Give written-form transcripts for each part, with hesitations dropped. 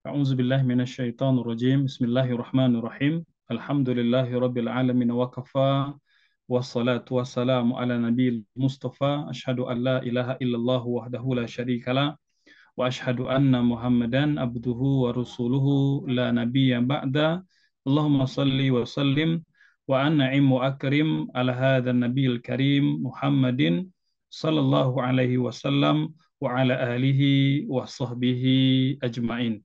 أعوذ بالله من الشيطان الرجيم بسم الله الرحمن الرحيم الحمد لله رب العالمين وكفى والصلاة والسلام على نبي المصطفى أشهد أن لا إله إلا الله وحده لا شريك له وأشهد أن محمدا عبده ورسوله لا نبي بعده اللهم صل وسلم وأنعم وأكرم على هذا النبي الكريم محمد صلى الله عليه وسلم وعلى آله وصحبه أجمعين.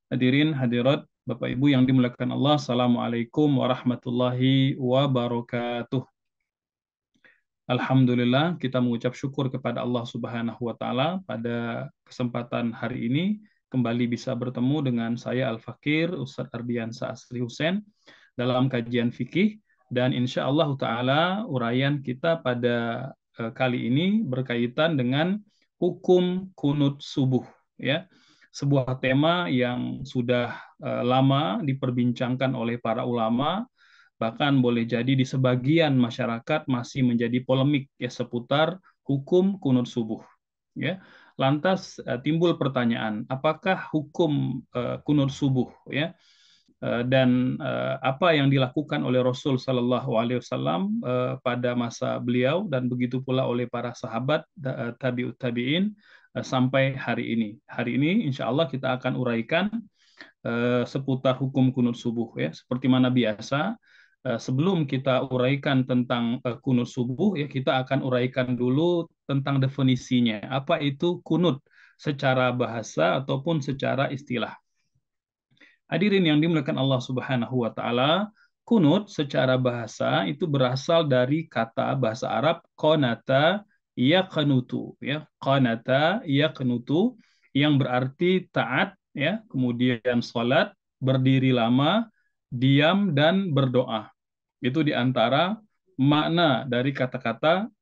Hadirin hadirat Bapak Ibu yang dimuliakan Allah, Assalamualaikum warahmatullahi wabarakatuh. Alhamdulillah kita mengucap syukur kepada Allah Subhanahu wa taala pada kesempatan hari ini kembali bisa bertemu dengan saya Al-Fakir Ustadz Ardiansa Asri Hussein dalam kajian fikih, dan insya Allah taala uraian kita pada kali ini berkaitan dengan hukum kunut subuh, ya. Sebuah tema yang sudah lama diperbincangkan oleh para ulama, bahkan boleh jadi di sebagian masyarakat masih menjadi polemik ya seputar hukum kunut subuh, ya. Lantas timbul pertanyaan, apakah hukum kunut subuh, ya, dan apa yang dilakukan oleh Rasul Shallallahu Alaihi Wasallam pada masa beliau dan begitu pula oleh para sahabat tabiut tabiin sampai hari ini. Hari ini insya Allah kita akan uraikan seputar hukum kunut subuh, ya. Seperti mana biasa, sebelum kita uraikan tentang kunut subuh, ya, kita akan uraikan dulu tentang definisinya. Apa itu kunut secara bahasa ataupun secara istilah. Hadirin yang dimuliakan Allah Subhanahu wa taala, kunut secara bahasa itu berasal dari kata bahasa Arab qanata yaqnutu, ya. Qanata yaqnutu yang berarti taat, ya, kemudian salat, berdiri lama, diam dan berdoa. Itu diantara makna dari kata-kata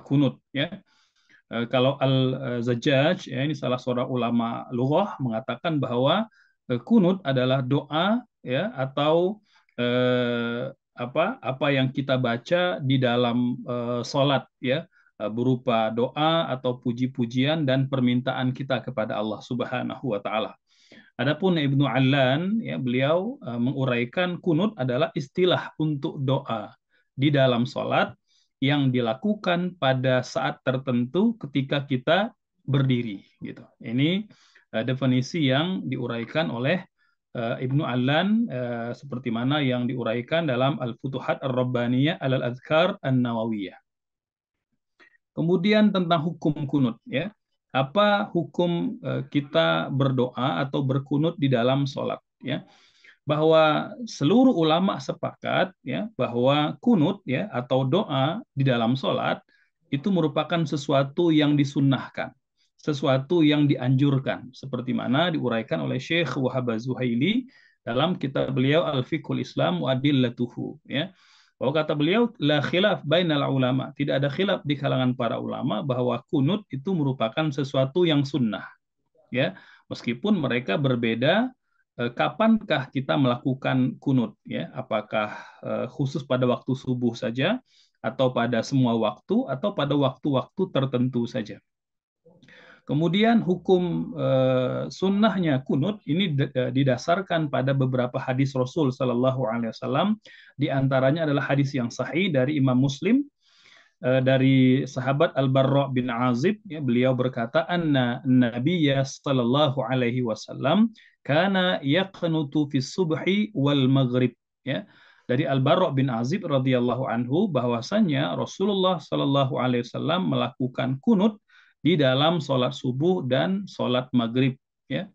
kunut, ya. Kalau Al-Zajjaj, ya, ini salah seorang ulama lughah, mengatakan bahwa kunut adalah doa, ya, atau apa yang kita baca di dalam salat, ya, berupa doa atau puji-pujian dan permintaan kita kepada Allah Subhanahu wa taala. Adapun Ibnu Allan, ya, beliau menguraikan kunut adalah istilah untuk doa di dalam salat yang dilakukan pada saat tertentu ketika kita berdiri, gitu. Ini definisi yang diuraikan oleh Ibnu Allan, seperti mana yang diuraikan dalam Al-Futuhat Ar-Rabbaniyah Al-Adhkar An-Nawawiyah. Kemudian tentang hukum kunut, ya. Apa hukum kita berdoa atau berkunut di dalam sholat, ya. Bahwa seluruh ulama sepakat, ya, bahwa kunut, ya, atau doa di dalam sholat itu merupakan sesuatu yang disunnahkan, sesuatu yang dianjurkan, seperti mana diuraikan oleh Syekh Wahab Az-Zuhaili dalam kitab beliau Al-Fiqhul Islam wa Adillatuhu, ya. Bahwa kata beliau, la khilaf bainal ulama, tidak ada khilaf di kalangan para ulama bahwa kunut itu merupakan sesuatu yang sunnah, ya. Meskipun mereka berbeda kapankah kita melakukan kunut, ya. Apakah khusus pada waktu subuh saja, atau pada semua waktu, atau pada waktu-waktu tertentu saja. Kemudian hukum sunnahnya kunut ini didasarkan pada beberapa hadis Rasul Sallallahu Alaihi Wasallam. Di antaranya adalah hadis yang sahih dari Imam Muslim dari sahabat Al-Barra bin Azib, ya, beliau berkata, anna Nabiyya Sallallahu Alaihi Wasallam kana yaqnutu fi subhi wal maghrib, ya. Dari Al-Barra bin Azib radhiyallahu anhu bahwasanya Rasulullah Sallallahu Alaihi Wasallam melakukan kunut di dalam sholat subuh dan sholat maghrib, ya.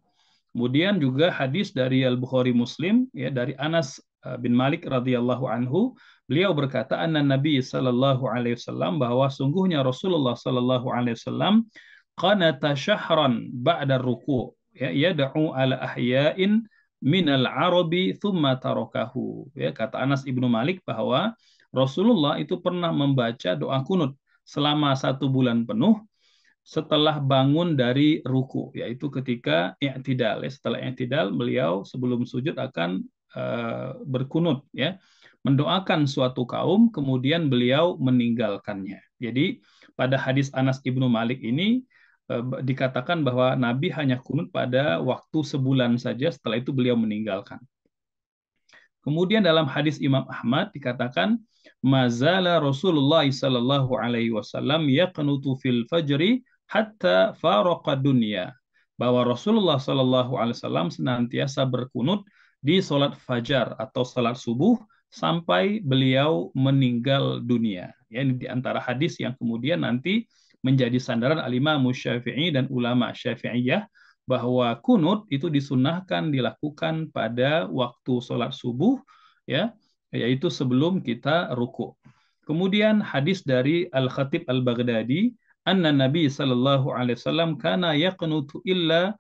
Kemudian juga hadis dari Al-Bukhari Muslim, ya, dari Anas bin Malik radhiyallahu anhu, beliau berkata, anna Nabi sallallahu alaihi wasallam, bahwa sungguhnya Rasulullah sallallahu alaihi wasallam qanata syahran ba'da ruku', ya, yad'u ala ahya'in minal arabi thumma tarakahu, ya. Kata Anas ibnu Malik bahwa Rasulullah itu pernah membaca doa kunut selama 1 bulan penuh setelah bangun dari ruku, yaitu ketika i'tidal, ya. Setelah i'tidal beliau sebelum sujud akan berkunut, ya, mendoakan suatu kaum, kemudian beliau meninggalkannya. Jadi pada hadis Anas ibnu Malik ini dikatakan bahwa Nabi hanya kunut pada waktu sebulan saja, setelah itu beliau meninggalkan. Kemudian dalam hadis Imam Ahmad dikatakan, mazala Rasulullah sallallahu alaihi wasallam yaqnutu fil fajri hatta faraqa dunya. Bahwa Rasulullah sallallahu alaihi wasallam senantiasa berkunut di salat fajar atau salat subuh sampai beliau meninggal dunia. Ya, ini di antara hadis yang kemudian nanti menjadi sandaran al-Imam Syafi'i dan ulama Syafi'iyah bahwa kunut itu disunahkan dilakukan pada waktu sholat subuh, ya, yaitu sebelum kita ruku. Kemudian hadis dari Al-Khatib Al-Baghdadi, anna Nabi sallallahu alaihi wasallam kana yaqnutu illa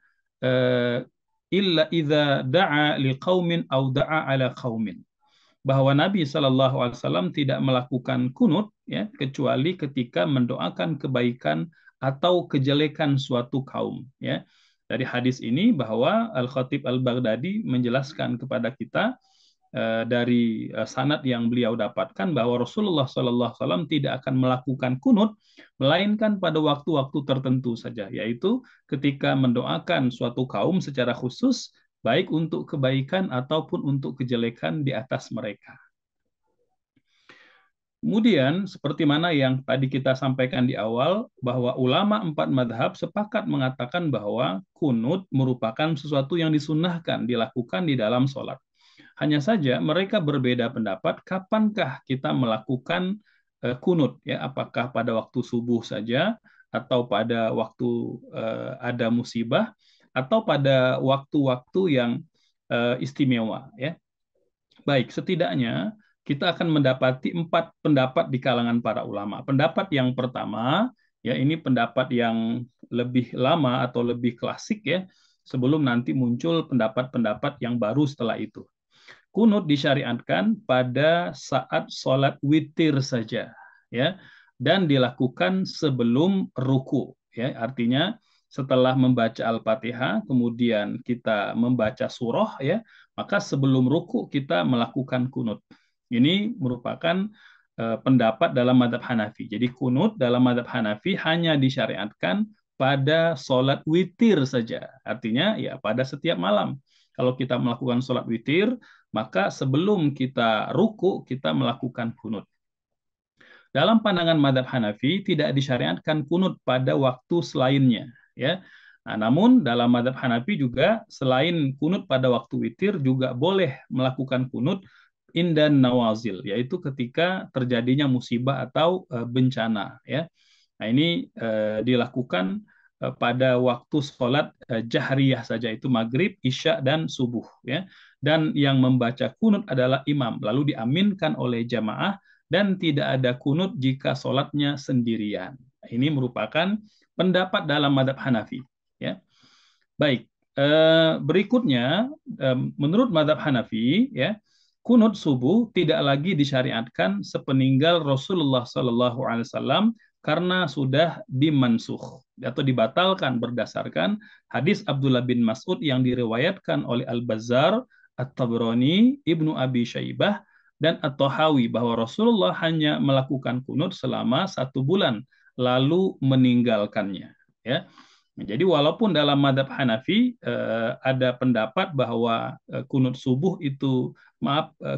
idza da'a liqaumin aw da'a ala qaumin. Bahwa Nabi Shallallahu Alaihi Wasallam tidak melakukan kunut, ya, kecuali ketika mendoakan kebaikan atau kejelekan suatu kaum. Ya. Dari hadis ini bahwa Al-Khatib Al-Baghdadi menjelaskan kepada kita dari sanad yang beliau dapatkan bahwa Rasulullah Shallallahu Alaihi Wasallam tidak akan melakukan kunut melainkan pada waktu-waktu tertentu saja, yaitu ketika mendoakan suatu kaum secara khusus, baik untuk kebaikan ataupun untuk kejelekan di atas mereka. Kemudian, seperti mana yang tadi kita sampaikan di awal, bahwa ulama 4 madhab sepakat mengatakan bahwa kunut merupakan sesuatu yang disunnahkan, dilakukan di dalam sholat. Hanya saja mereka berbeda pendapat kapankah kita melakukan kunut, ya, apakah pada waktu subuh saja, atau pada waktu ada musibah, atau pada waktu-waktu yang istimewa. Ya. Baik, setidaknya kita akan mendapati 4 pendapat di kalangan para ulama. Pendapat yang pertama, ya, ini pendapat yang lebih lama atau lebih klasik, ya, sebelum nanti muncul pendapat-pendapat yang baru setelah itu. Kunut disyariatkan pada saat sholat witir saja, ya, dan dilakukan sebelum ruku. Ya, artinya setelah membaca Al-Fatihah, kemudian kita membaca surah, ya, maka sebelum ruku kita melakukan kunut. Ini merupakan pendapat dalam mazhab Hanafi. Jadi kunut dalam mazhab Hanafi hanya disyariatkan pada sholat witir saja. Artinya ya pada setiap malam. Kalau kita melakukan sholat witir, maka sebelum kita ruku kita melakukan kunut. Dalam pandangan mazhab Hanafi tidak disyariatkan kunut pada waktu selainnya, ya. Nah, namun dalam mazhab Hanafi juga selain kunut pada waktu witir juga boleh melakukan kunut indan nawazil, yaitu ketika terjadinya musibah atau bencana, ya. Nah, ini dilakukan pada waktu sholat jahriyah saja, itu maghrib, isya, dan subuh, ya. Dan yang membaca kunut adalah imam, lalu diaminkan oleh jamaah, dan tidak ada kunut jika sholatnya sendirian. Ini merupakan pendapat dalam mazhab Hanafi. Ya. Baik, berikutnya menurut mazhab Hanafi, ya, kunut subuh tidak lagi disyariatkan sepeninggal Rasulullah SAW karena sudah dimansuh atau dibatalkan berdasarkan hadis Abdullah bin Mas'ud yang diriwayatkan oleh Al-Bazzar, At-Tabrani, Ibnu Abi Syaibah, dan At-Tahawi bahwa Rasulullah hanya melakukan kunut selama 1 bulan lalu meninggalkannya. Ya. Jadi walaupun dalam mazhab Hanafi ada pendapat bahwa kunut subuh itu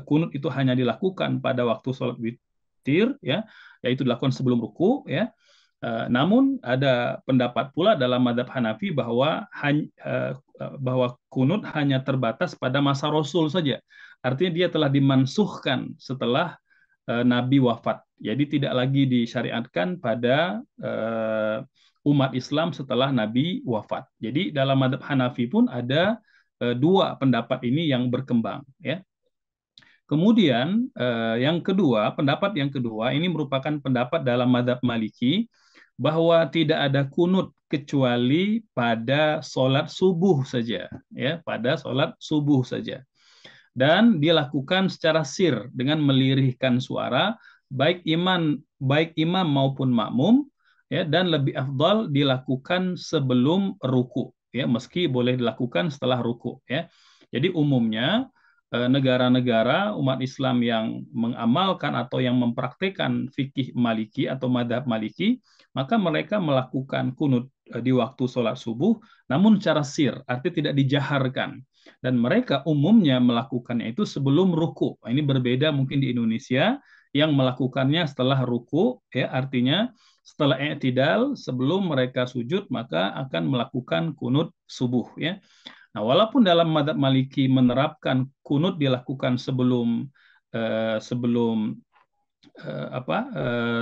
kunut itu hanya dilakukan pada waktu sholat witir, ya, yaitu dilakukan sebelum ruku, ya. Namun ada pendapat pula dalam mazhab Hanafi bahwa kunut hanya terbatas pada masa Rasul saja. Artinya dia telah dimansuhkan setelah Nabi wafat. Jadi tidak lagi disyariatkan pada umat Islam setelah Nabi wafat. Jadi dalam mazhab Hanafi pun ada 2 pendapat ini yang berkembang, ya. Kemudian pendapat yang kedua ini merupakan pendapat dalam mazhab Maliki bahwa tidak ada kunut kecuali pada sholat subuh saja, ya, pada sholat subuh saja. Dan dilakukan secara sir dengan melirihkan suara baik imam maupun makmum, ya, dan lebih afdal dilakukan sebelum ruku, ya, meski boleh dilakukan setelah ruku, ya. Jadi umumnya negara-negara umat Islam yang mengamalkan atau yang mempraktikkan fikih Maliki atau madhab Maliki, maka mereka melakukan kunut di waktu sholat subuh, namun secara sir, artinya tidak dijaharkan. Dan mereka umumnya melakukannya itu sebelum ruku. Ini berbeda mungkin di Indonesia yang melakukannya setelah ruku, ya artinya setelah i'tidal sebelum mereka sujud maka akan melakukan kunut subuh, ya. Nah, walaupun dalam mazhab Maliki menerapkan kunut dilakukan sebelum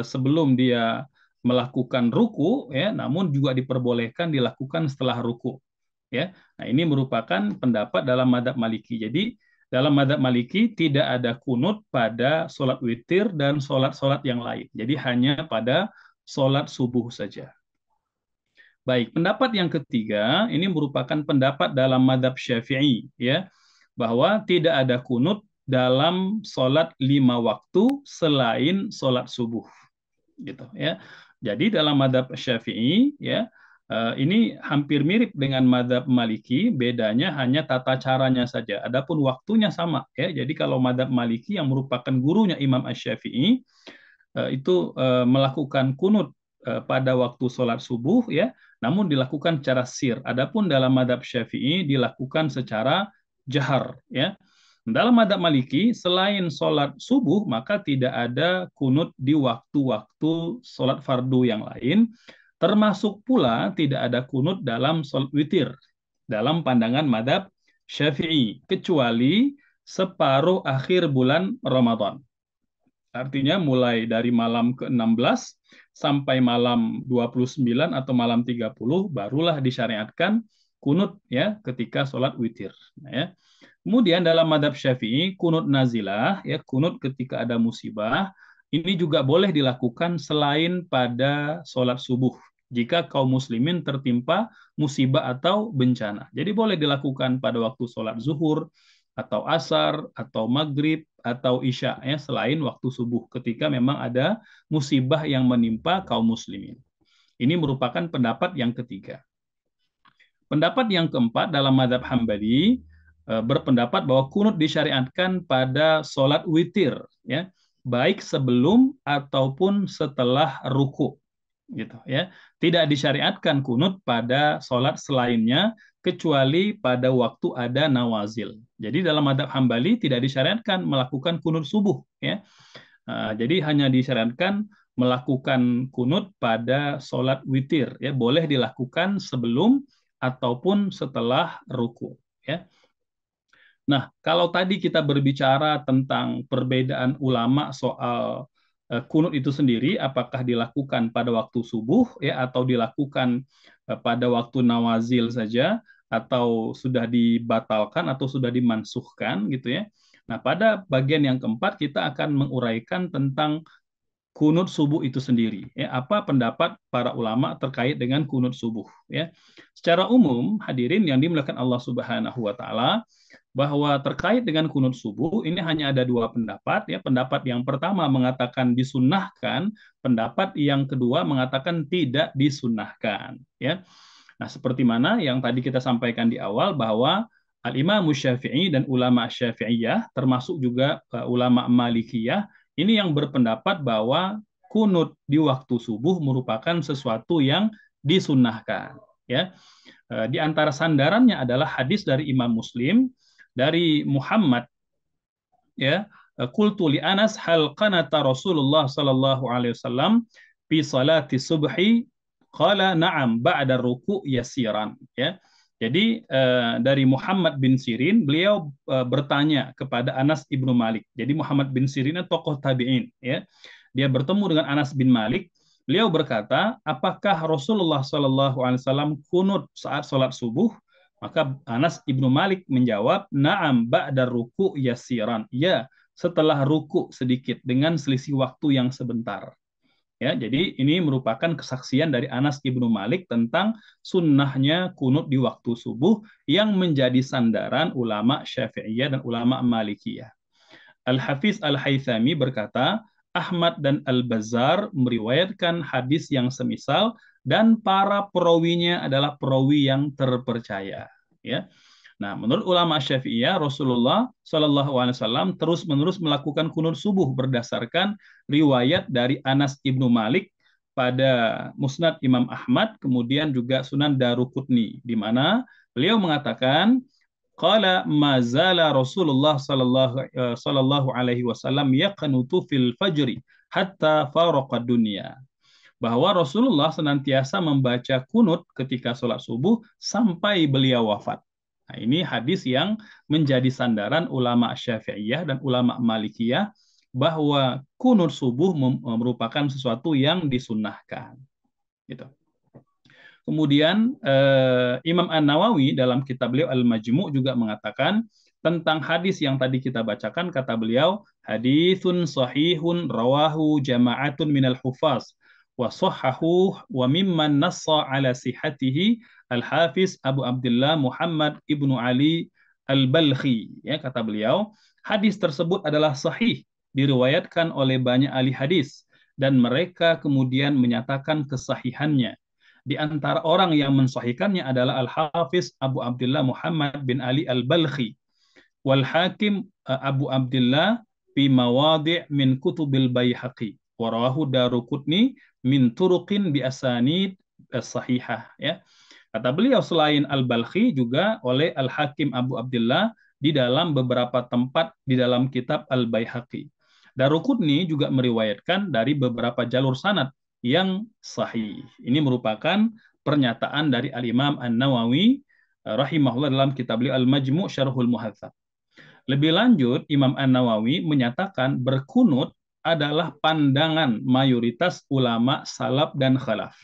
sebelum dia melakukan ruku, ya, namun juga diperbolehkan dilakukan setelah ruku, ya. Nah, ini merupakan pendapat dalam mazhab Maliki. Jadi dalam mazhab Maliki tidak ada kunut pada sholat witir dan sholat-sholat yang lain. Jadi hanya pada sholat subuh saja. Baik, pendapat yang ketiga ini merupakan pendapat dalam mazhab Syafi'i, ya, bahwa tidak ada kunut dalam sholat 5 waktu selain sholat subuh, gitu, ya. Jadi dalam mazhab Syafi'i, ya, ini hampir mirip dengan mazhab Maliki, bedanya hanya tata caranya saja. Adapun waktunya sama, ya. Jadi kalau mazhab Maliki yang merupakan gurunya Imam Asy-Syafi'i itu melakukan kunut pada waktu sholat subuh, ya, namun dilakukan secara sir. Adapun dalam mazhab Syafi'i dilakukan secara jahar, ya. Dalam mazhab Maliki selain sholat subuh maka tidak ada kunut di waktu-waktu sholat fardu yang lain, termasuk pula tidak ada kunut dalam sholat witir dalam pandangan mazhab Syafi'i kecuali separuh akhir bulan Ramadan. Artinya mulai dari malam ke-16 sampai malam 29 atau malam 30 barulah disyariatkan kunut, ya, ketika sholat witir. Nah, ya. Kemudian dalam madhab Syafi'i kunut nazilah, ya, kunut ketika ada musibah ini juga boleh dilakukan selain pada sholat subuh jika kaum muslimin tertimpa musibah atau bencana. Jadi boleh dilakukan pada waktu sholat zuhur atau asar atau maghrib atau isya, ya, selain waktu subuh ketika memang ada musibah yang menimpa kaum muslimin. Ini merupakan pendapat yang ketiga. Pendapat yang keempat dalam mazhab Hambali berpendapat bahwa kunut disyariatkan pada sholat witir, ya, baik sebelum ataupun setelah ruku, gitu, ya. Tidak disyariatkan kunut pada sholat selainnya kecuali pada waktu ada nawazil. Jadi dalam mazhab Hambali tidak disyariatkan melakukan kunut subuh, ya. Jadi hanya disyariatkan melakukan kunut pada sholat witir, ya, boleh dilakukan sebelum ataupun setelah ruku, ya. Nah, kalau tadi kita berbicara tentang perbedaan ulama soal kunut itu sendiri, apakah dilakukan pada waktu subuh, ya, atau dilakukan pada waktu nawazil saja, atau sudah dibatalkan atau sudah dimansuhkan, gitu, ya. Nah, pada bagian yang keempat kita akan menguraikan tentang kunut subuh itu sendiri, ya, apa pendapat para ulama terkait dengan kunut subuh, ya. Secara umum hadirin yang dimuliakan Allah Subhanahu wa taala, bahwa terkait dengan kunut subuh ini hanya ada dua pendapat, ya. Pendapat yang pertama mengatakan disunnahkan, pendapat yang kedua mengatakan tidak disunnahkan, ya. Nah, seperti mana yang tadi kita sampaikan di awal bahwa Al-Imam Syafi'i dan ulama Syafi'iyah termasuk juga ulama Malikiyah ini yang berpendapat bahwa kunut di waktu subuh merupakan sesuatu yang disunnahkan, ya. Di antara sandarannya adalah hadis dari Imam Muslim dari Muhammad, ya, qultu li Anas hal qanata Rasulullah sallallahu alaihi wasallam fi salati subhi qala na'am ba'da ruku' yasiran, ya. Jadi dari Muhammad bin Sirin beliau bertanya kepada Anas ibnu Malik. Jadi Muhammad bin Sirin tokoh tabi'in, ya. Dia bertemu dengan Anas bin Malik. Beliau berkata, apakah Rasulullah Shallallahu Alaihi Wasallam kunut saat sholat subuh? Maka Anas ibnu Malik menjawab, Naam ba'da ruku yasiran. Ya, setelah ruku sedikit dengan selisih waktu yang sebentar. Ya, jadi ini merupakan kesaksian dari Anas ibnu Malik tentang sunnahnya kunut di waktu subuh yang menjadi sandaran ulama Syafi'iyah dan ulama Malikiyah. Al-Hafiz Al-Haythami berkata, Ahmad dan Al-Bazzar meriwayatkan hadis yang semisal dan para perawinya adalah perawi yang terpercaya, ya. Nah, menurut ulama Syafi'iyah, Rasulullah Shallallahu Alaihi Wasallam terus-menerus melakukan kunut subuh berdasarkan riwayat dari Anas ibnu Malik pada Musnad Imam Ahmad, kemudian juga Sunan Daruqutni, di mana beliau mengatakan, qala mazala Rasulullah sallallahu alaihi wasallam yaqnutu fil fajri hatta faraqa dunya. Bahwa Rasulullah senantiasa membaca kunut ketika sholat subuh sampai beliau wafat. Nah, ini hadis yang menjadi sandaran ulama Syafi'iyah dan ulama Malikiyah bahwa kunut subuh merupakan sesuatu yang disunnahkan. Gitu. Kemudian Imam An-Nawawi dalam kitab beliau Al-Majmu' juga mengatakan tentang hadis yang tadi kita bacakan, kata beliau, haditsun sahihun rawahu jama'atun minal hufaz wa sahhahu wa mimman nassa ala sihhatihi Al-Hafiz Abu Abdullah Muhammad Ibnu Ali Al-Balkhi. Ya, kata beliau, hadis tersebut adalah sahih, diriwayatkan oleh banyak ahli hadis, dan mereka kemudian menyatakan kesahihannya. Di antara orang yang mensahihkannya adalah Al-Hafiz Abu Abdullah Muhammad bin Ali Al-Balkhi wal Hakim Abu Abdullah fi mawadi' min kutubil Baihaqi wa rawahu Daruqutni min turuqin bi asanid sahihah. Ya. Kata beliau, selain Al-Balkhi juga oleh Al-Hakim Abu Abdullah di dalam beberapa tempat di dalam kitab Al-Baihaqi. Daruqutni juga meriwayatkan dari beberapa jalur sanad yang sahih. Ini merupakan pernyataan dari Al-Imam An-Nawawi rahimahullah dalam kitab beliau Al-Majmu' Syarhul Muhadzab. Lebih lanjut, Imam An-Nawawi menyatakan berkunut adalah pandangan mayoritas ulama salaf dan khalaf.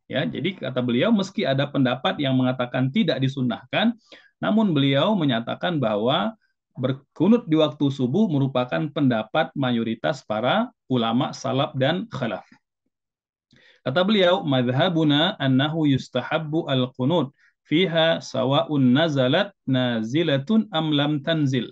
Ya, jadi kata beliau, meski ada pendapat yang mengatakan tidak disunnahkan, namun beliau menyatakan bahwa berkunut di waktu subuh merupakan pendapat mayoritas para ulama salaf dan khalaf. Kata beliau, madhabuna annahu yustahabbu al-qunut fiha sawa'un nazalat nazilatun am lam tanzil.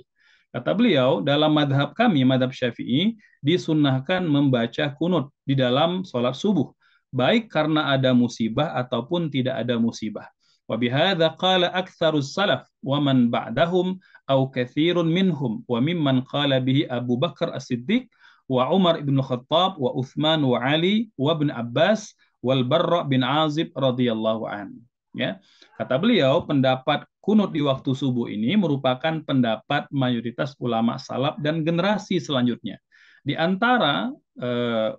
Kata beliau, dalam madhab kami, madhab Syafi'i, disunnahkan membaca kunut di dalam sholat subuh, baik karena ada musibah ataupun tidak ada musibah. Wa bihadza qala aktsarus salaf wa man ba'dahum au katsirun minhum wa mimman qala bihi Abu Bakar As-Siddiq wa Umar ibn Khattab wa Uthman wa Ali wa ibn Abbas wal Barra bin Azib radhiyallahu an. Ya. Kata beliau, pendapat kunut di waktu subuh ini merupakan pendapat mayoritas ulama salaf dan generasi selanjutnya. Di antara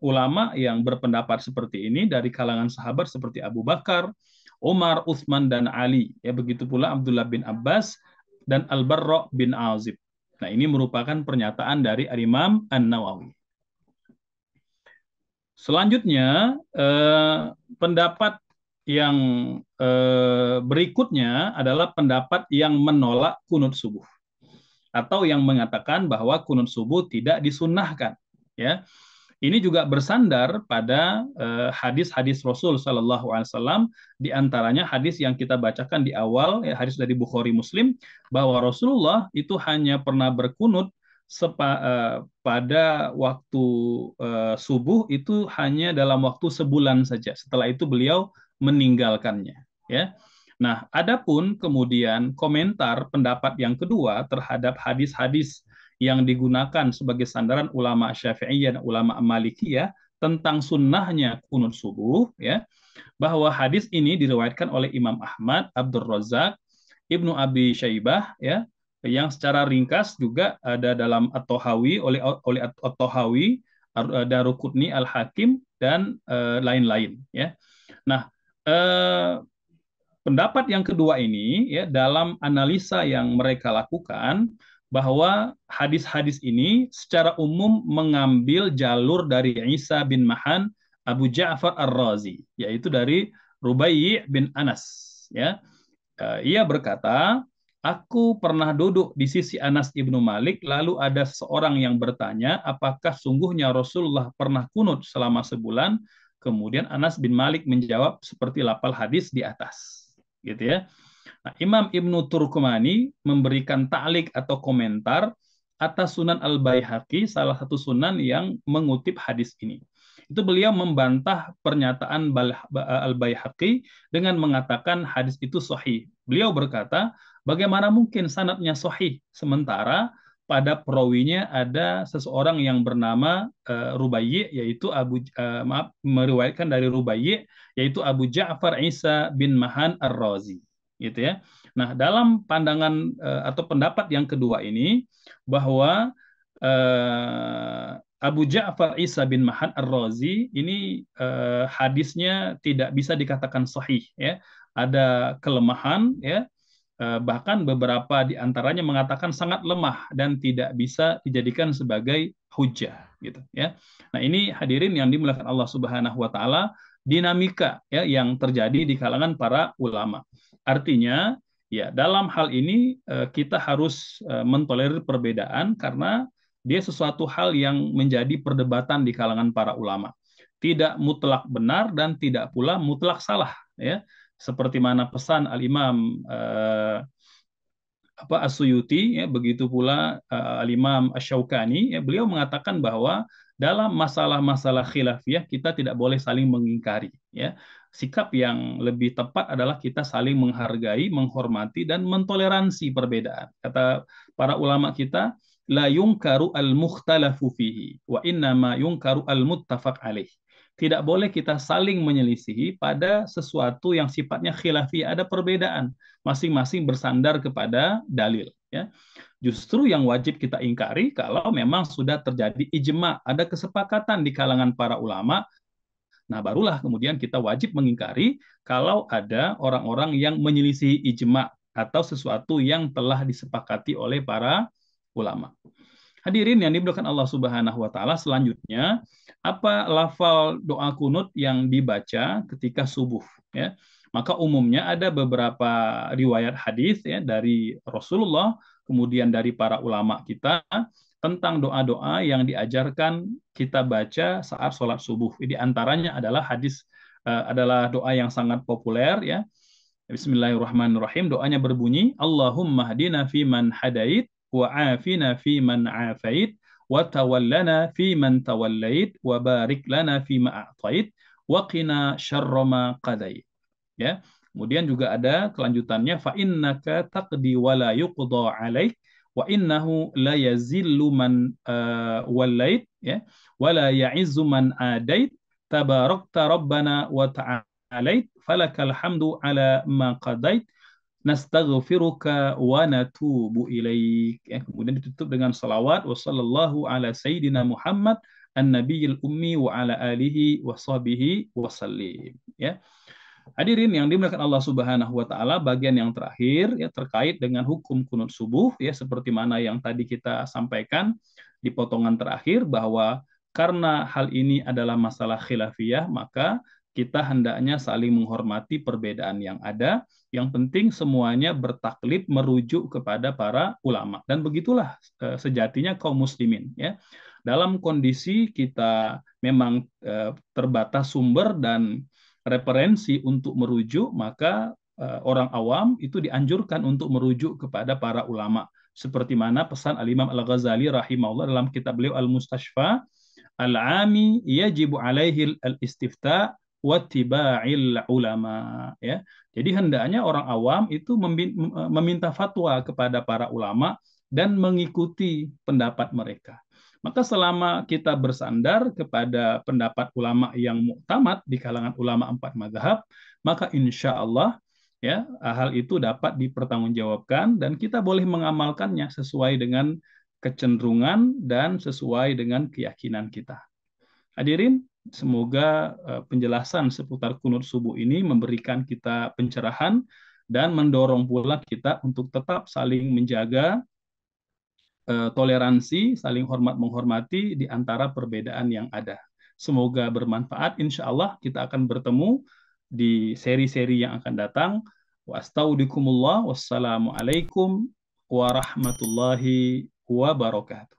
ulama yang berpendapat seperti ini dari kalangan sahabat seperti Abu Bakar, Umar, Uthman dan Ali. Ya, begitu pula Abdullah bin Abbas dan Al-Barra bin Azib. Nah, ini merupakan pernyataan dari Imam An-Nawawi. Selanjutnya, pendapat yang berikutnya adalah pendapat yang menolak kunut subuh atau yang mengatakan bahwa kunut subuh tidak disunnahkan. Ya, ini juga bersandar pada hadis-hadis Rasul Sallallahu Alaihi Wasallam, di antaranya hadis yang kita bacakan di awal, ya, hadis dari Bukhari Muslim, bahwa Rasulullah itu hanya pernah berkunut pada waktu subuh itu hanya dalam waktu sebulan saja. Setelah itu beliau meninggalkannya. Ya. Nah, adapun kemudian komentar pendapat yang kedua terhadap hadis-hadis yang digunakan sebagai sandaran ulama Syafi'iyah dan ulama Malikiyah tentang sunnahnya kunut subuh, ya, bahwa hadis ini diriwayatkan oleh Imam Ahmad, Abdul Razak, Ibnu Abi Syaibah, ya, yang secara ringkas juga ada dalam At-Tahawi oleh At-Tahawi, Daruqutni, Al-Hakim dan lain-lain, ya. Nah, pendapat yang kedua ini, ya, dalam analisa yang mereka lakukan bahwa hadis-hadis ini secara umum mengambil jalur dari Isa bin Mahan Abu Ja'far Ar-Razi, yaitu dari Rubai' bin Anas, ya. Ia berkata, aku pernah duduk di sisi Anas ibnu Malik, lalu ada seorang yang bertanya, apakah sungguhnya Rasulullah pernah kunut selama sebulan? Kemudian Anas bin Malik menjawab seperti lafal hadis di atas, gitu ya. Nah, Imam Ibnu Turkumani memberikan ta'liq atau komentar atas Sunan Al-Baihaqi, salah satu sunan yang mengutip hadis ini. Itu beliau membantah pernyataan Al-Baihaqi dengan mengatakan hadis itu sahih. Beliau berkata, bagaimana mungkin sanadnya sahih sementara pada perawinya ada seseorang yang bernama Rubayyi, yaitu meriwayatkan dari Rubayyi, yaitu Abu Ja'far Isa bin Mahan Ar-Razi, gitu ya. Nah, dalam pandangan atau pendapat yang kedua ini, bahwa Abu Ja'far Isa bin Mahan Ar-Razi ini hadisnya tidak bisa dikatakan sahih, ya. Ada kelemahan, ya. Bahkan beberapa di antaranya mengatakan sangat lemah dan tidak bisa dijadikan sebagai hujah, gitu ya. Nah, ini hadirin yang dimuliakan Allah Subhanahu wa taala, dinamika ya yang terjadi di kalangan para ulama. Artinya, ya, dalam hal ini kita harus mentolerir perbedaan karena dia sesuatu hal yang menjadi perdebatan di kalangan para ulama. Tidak mutlak benar dan tidak pula mutlak salah, ya. Seperti mana pesan Al-Imam As-Suyuti, ya, begitu pula Al-Imam Asy-Syaukani, ya, beliau mengatakan bahwa dalam masalah-masalah khilafiyah kita tidak boleh saling mengingkari, ya. Sikap yang lebih tepat adalah kita saling menghargai, menghormati dan mentoleransi perbedaan. Kata para ulama kita, la yungkaru al-mukhtalafu fihi wa innama yungkaru al-muttafaq alaih. Tidak boleh kita saling menyelisihi pada sesuatu yang sifatnya khilafiyah, ada perbedaan, masing-masing bersandar kepada dalil, ya. Justru yang wajib kita ingkari kalau memang sudah terjadi ijma, ada kesepakatan di kalangan para ulama. Nah, barulah kemudian kita wajib mengingkari kalau ada orang-orang yang menyelisihi ijma atau sesuatu yang telah disepakati oleh para ulama. Hadirin yang dimuliakan Allah Subhanahu wa taala, selanjutnya apa lafal doa kunut yang dibaca ketika subuh, ya. Maka umumnya ada beberapa riwayat hadis, ya, dari Rasulullah, kemudian dari para ulama kita tentang doa-doa yang diajarkan kita baca saat sholat subuh. Di antaranya adalah adalah doa yang sangat populer, ya. Bismillahirrahmanirrahim. Doanya berbunyi, Allahumma hadina fi man hadait, wa afina fi man afait, wa tawallana fi man tawallait, wa barik lana fi ma a'tait, wa qina syarra ma qadait. Ya. Kemudian juga ada kelanjutannya, fa innaka taqdi wa la yuqda 'alaik, wa innahu la yazillu man wallait, ya, wa la ya'izzu man adait, tabarakta rabbana wa ta'alait, falakal hamdu ala ma qadait, nastaghfiruka wa natubu ilaik. Ya, kemudian ditutup dengan salawat wa sallallahu ala sayyidina Muhammad an-nabiyil ummi wa ala alihi wa sahbihi wa sallim. Ya. Hadirin yang dimuliakan Allah Subhanahu wa taala, bagian yang terakhir, ya, terkait dengan hukum kunut subuh, ya, seperti mana yang tadi kita sampaikan di potongan terakhir, bahwa karena hal ini adalah masalah khilafiyah, maka kita hendaknya saling menghormati perbedaan yang ada. Yang penting semuanya bertaklid merujuk kepada para ulama. Dan begitulah sejatinya kaum muslimin, ya. Dalam kondisi kita memang terbatas sumber dan referensi untuk merujuk, maka orang awam itu dianjurkan untuk merujuk kepada para ulama. Seperti mana pesan Al-Imam Al-Ghazali rahimahullah dalam kitab beliau Al-Mustashfa, al-ami yajibu alaihi al-istifta wattiba'il ulama, ya. Jadi hendaknya orang awam itu meminta fatwa kepada para ulama dan mengikuti pendapat mereka. Maka selama kita bersandar kepada pendapat ulama yang muktamad di kalangan ulama 4 mazhab, maka insya Allah, ya, hal itu dapat dipertanggungjawabkan dan kita boleh mengamalkannya sesuai dengan kecenderungan dan sesuai dengan keyakinan kita. Hadirin, semoga penjelasan seputar kunut subuh ini memberikan kita pencerahan dan mendorong pula kita untuk tetap saling menjaga toleransi, saling hormat menghormati di antara perbedaan yang ada. Semoga bermanfaat. Insya Allah kita akan bertemu di seri-seri yang akan datang. Wassalamualaikum warahmatullahi wabarakatuh.